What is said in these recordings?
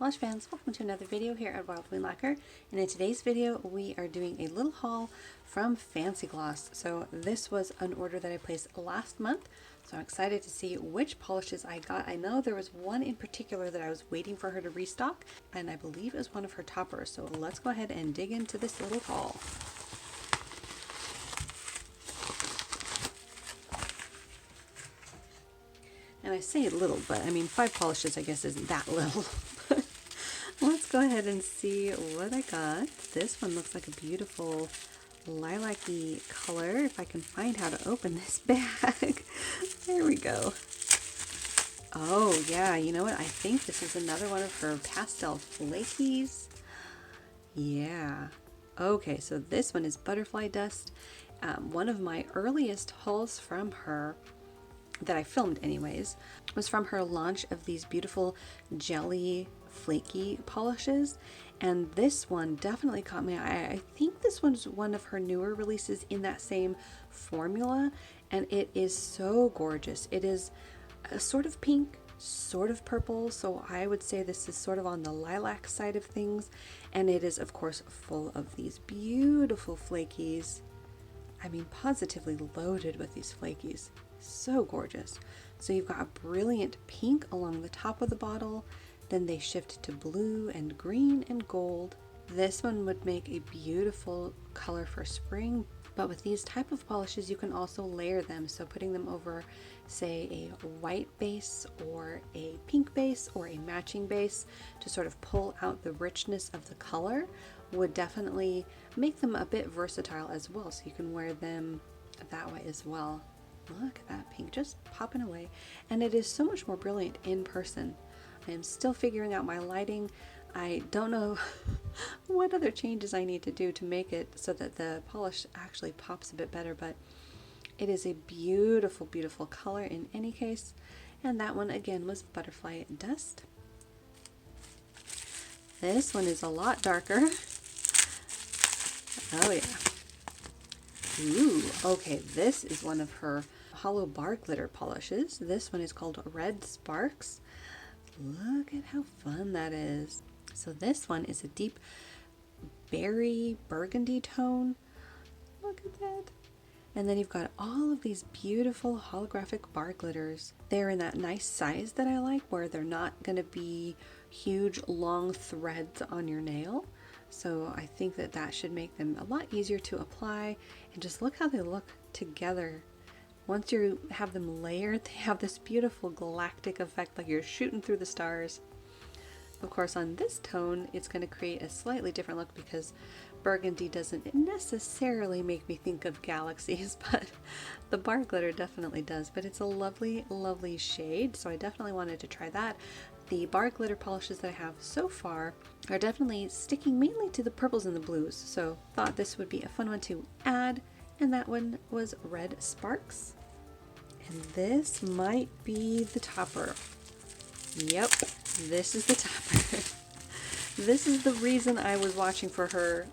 Polish fans, welcome to another video here at Wild Queen Lacquer, and in today's video we are doing a little haul from Fancy Gloss. So this was an order that I placed last month, so I'm excited to see which polishes I got. I know there was one in particular that I was waiting for her to restock, and I believe it was one of her toppers, so let's go ahead and dig into this little haul. And I say little, but I mean 5 polishes I guess isn't that little. Let's go ahead and see what I got. This one looks like a beautiful lilac-y color. If I can find how to open this bag. There we go. Oh yeah, you know what? I think this is another one of her pastel flakies. Yeah. Okay, so this one is Butterfly Dust. One of my earliest hauls from her that I filmed anyways was from her launch of these beautiful jelly flaky polishes, and this one definitely caught my eye. I think this one's one of her newer releases in that same formula, and it is so gorgeous. It is a sort of pink, sort of purple, so I would say this is sort of on the lilac side of things, and it is of course full of these beautiful flakies. I mean, positively loaded with these flakies. So gorgeous. So you've got a brilliant pink along the top of the bottle, then they shift to blue and green and gold. This one would make a beautiful color for spring, but with these type of polishes you can also layer them, so putting them over say a white base or a pink base or a matching base to sort of pull out the richness of the color would definitely make them a bit versatile as well, so you can wear them that way as well. Look at that pink just popping away, and it is so much more brilliant in person. I am still figuring out my lighting. I don't know what other changes I need to do to make it so that the polish actually pops a bit better, but it is a beautiful, beautiful color in any case. And that one again was Butterfly Dust. This one is a lot darker. Oh yeah. Ooh, okay, this is one of her hollow bar glitter polishes. This one is called Red Sparks. Look at how fun that is. So this one is a deep berry burgundy tone. Look at that. And then you've got all of these beautiful holographic bar glitters. They're in that nice size that I like, where they're not going to be huge long threads on your nail. So I think that that should make them a lot easier to apply, and just look how they look together. Once you have them layered, they have this beautiful galactic effect, like you're shooting through the stars. Of course, on this tone, it's going to create a slightly different look because burgundy doesn't necessarily make me think of galaxies, but the bar glitter definitely does. But it's a lovely, lovely shade, so I definitely wanted to try that. The bar glitter polishes that I have so far are definitely sticking mainly to the purples and the blues, so thought this would be a fun one to add, and that one was Red Sparks. And this might be the topper. Yep, this is the topper. This is the reason I was watching for her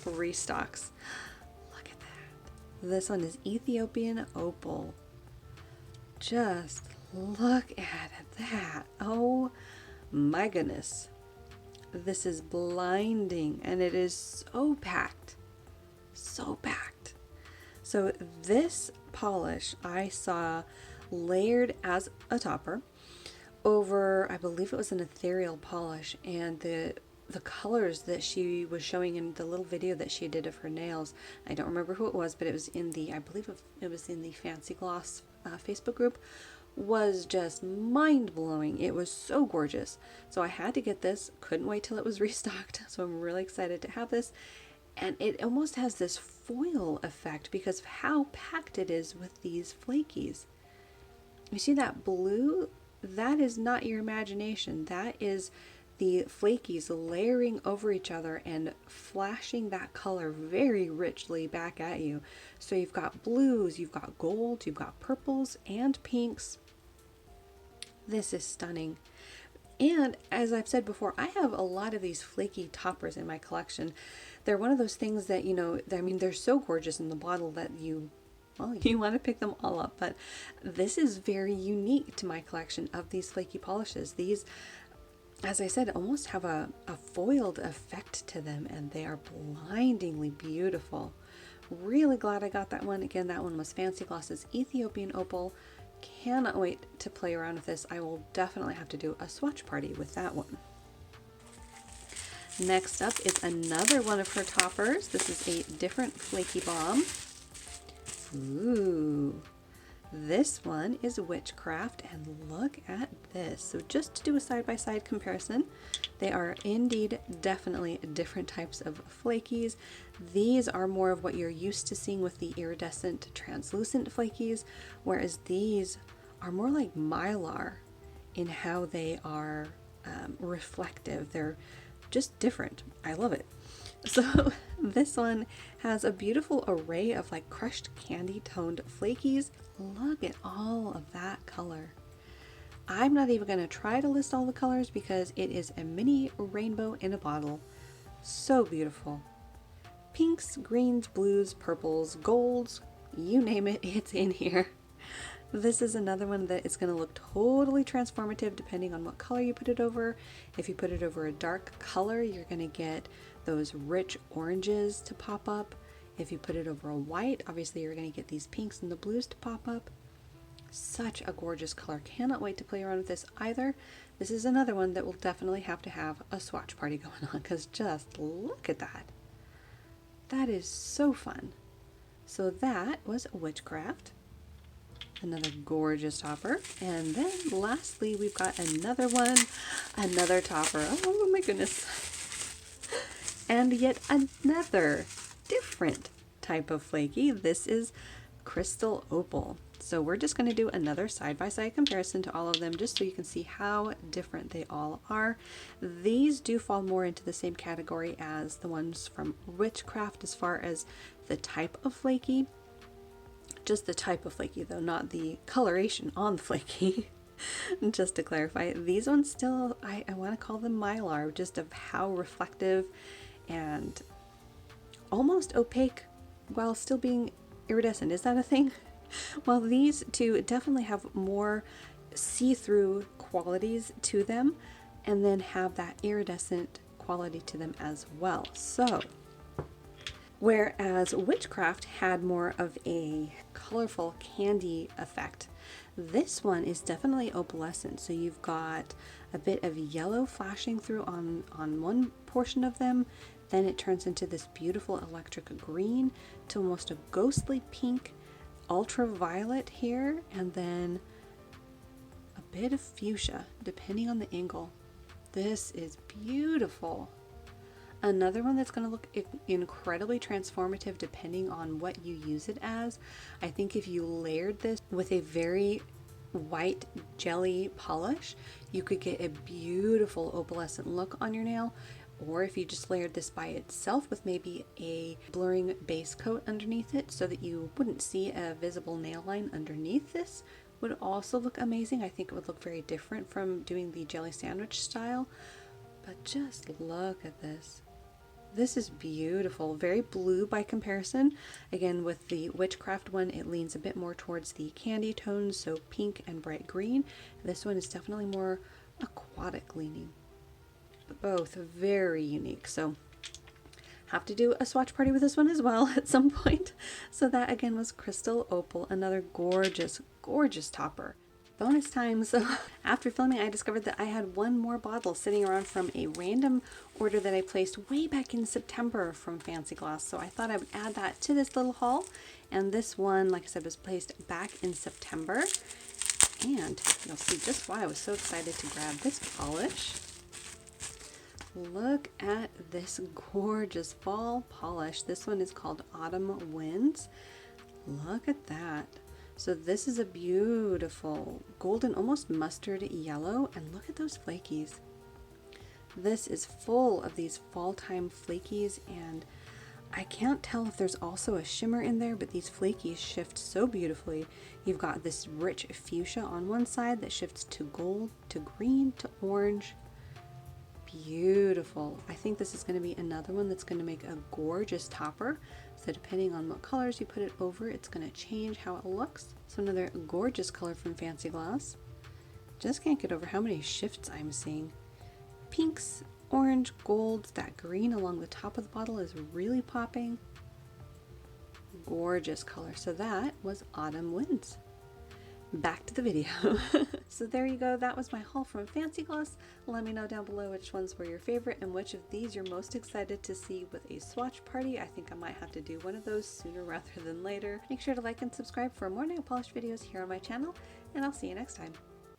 restocks. Look at that. This one is Etnaopian Opal. Just look at that. Oh my goodness. This is blinding, and it is so packed. So packed. So this polish I saw layered as a topper over, I believe it was an ethereal polish, and the colors that she was showing in the little video that she did of her nails, I don't remember who it was, but it was in the, I believe it was in the Fancy Gloss Facebook group, was just mind-blowing. It was so gorgeous. So I had to get this, couldn't wait till it was restocked, so I'm really excited to have this. And it almost has this foil effect because of how packed it is with these flakies. You see that blue? That is not your imagination. That is the flakies layering over each other and flashing that color very richly back at you. So you've got blues, you've got gold, you've got purples and pinks. This is stunning. And as I've said before, I have a lot of these flaky toppers in my collection. They're one of those things that, you know, I mean, they're so gorgeous in the bottle that you want to pick them all up. But this is very unique to my collection of these flaky polishes. These as I said, almost have a foiled effect to them, and they are blindingly beautiful. Really glad I got that one. Again, that one was Fancy Gloss's Ethiopian Opal. Cannot wait to play around with this. I will definitely have to do a swatch party with that one. Next up is another one of her toppers. This is a different flaky bomb. Ooh, this one is Witchcraft, and look at this. So just to do a side-by-side comparison, they are indeed definitely different types of flakies. These are more of what you're used to seeing with the iridescent translucent flakies, whereas these are more like mylar in how they are reflective. They're just different. I love it. So this one has a beautiful array of like crushed candy toned flakies. Look at all of that color. I'm not even going to try to list all the colors because it is a mini rainbow in a bottle. So beautiful. Pinks, greens, blues, purples, golds, you name it, it's in here. This is another one that is going to look totally transformative depending on what color you put it over. If you put it over a dark color, you're going to get those rich oranges to pop up. If you put it over a white, obviously you're going to get these pinks and the blues to pop up. Such a gorgeous color. Cannot wait to play around with this either. This is another one that will definitely have to have a swatch party going on because just look at that. That is so fun. So that was Witchcraft. Another gorgeous topper. And then lastly, we've got another one, another topper. Oh my goodness. And yet another different type of flaky. This is Crystal Opal. So we're just going to do another side-by-side comparison to all of them just so you can see how different they all are. These do fall more into the same category as the ones from Witchcraft as far as the type of flaky. Just the type of flaky though, not the coloration on the flaky. Just to clarify, these ones still, I want to call them mylar, just of how reflective and almost opaque while still being iridescent. Is that a thing? Well, these two definitely have more see-through qualities to them and then have that iridescent quality to them as well. So whereas Witchcraft had more of a colorful candy effect, this one is definitely opalescent. So you've got a bit of yellow flashing through on one portion of them, then it turns into this beautiful electric green to almost a ghostly pink, ultraviolet here, and then a bit of fuchsia depending on the angle. This is beautiful. Another one that's going to look incredibly transformative depending on what you use it as. I think if you layered this with a very white jelly polish, you could get a beautiful opalescent look on your nail. Or if you just layered this by itself with maybe a blurring base coat underneath it so that you wouldn't see a visible nail line underneath this, would also look amazing. I think it would look very different from doing the jelly sandwich style. But just look at this. This is beautiful. Very blue by comparison. Again, with the Witchcraft one, it leans a bit more towards the candy tones, so pink and bright green. This one is definitely more aquatic leaning. Both very unique. So have to do a swatch party with this one as well at some point. So that again was Crystal Opal, another gorgeous, gorgeous topper. Bonus time. So after filming, I discovered that I had one more bottle sitting around from a random order that I placed way back in September from Fancy Gloss. So I thought I would add that to this little haul. And this one, like I said, was placed back in September. And you'll see just why I was so excited to grab this polish. Look at this gorgeous fall polish. This one is called Autumn Winds. Look at that. So this is a beautiful golden, almost mustard yellow, and look at those flakies. This is full of these fall time flakies, and I can't tell if there's also a shimmer in there, but these flakies shift so beautifully. You've got this rich fuchsia on one side that shifts to gold, to green, to orange. Beautiful. I think this is going to be another one that's going to make a gorgeous topper. So depending on what colors you put it over, it's going to change how it looks. So another gorgeous color from Fancy Gloss. Just can't get over how many shifts I'm seeing. pinks, orange, golds, that green along the top of the bottle is really popping. Gorgeous color. So that was Autumn Winds. Back to the video. So there you go. That was my haul from Fancy Gloss. Let me know down below which ones were your favorite and which of these you're most excited to see with a swatch party. I think I might have to do one of those sooner rather than later. Make sure to like and subscribe for more nail polish videos here on my channel, and I'll see you next time.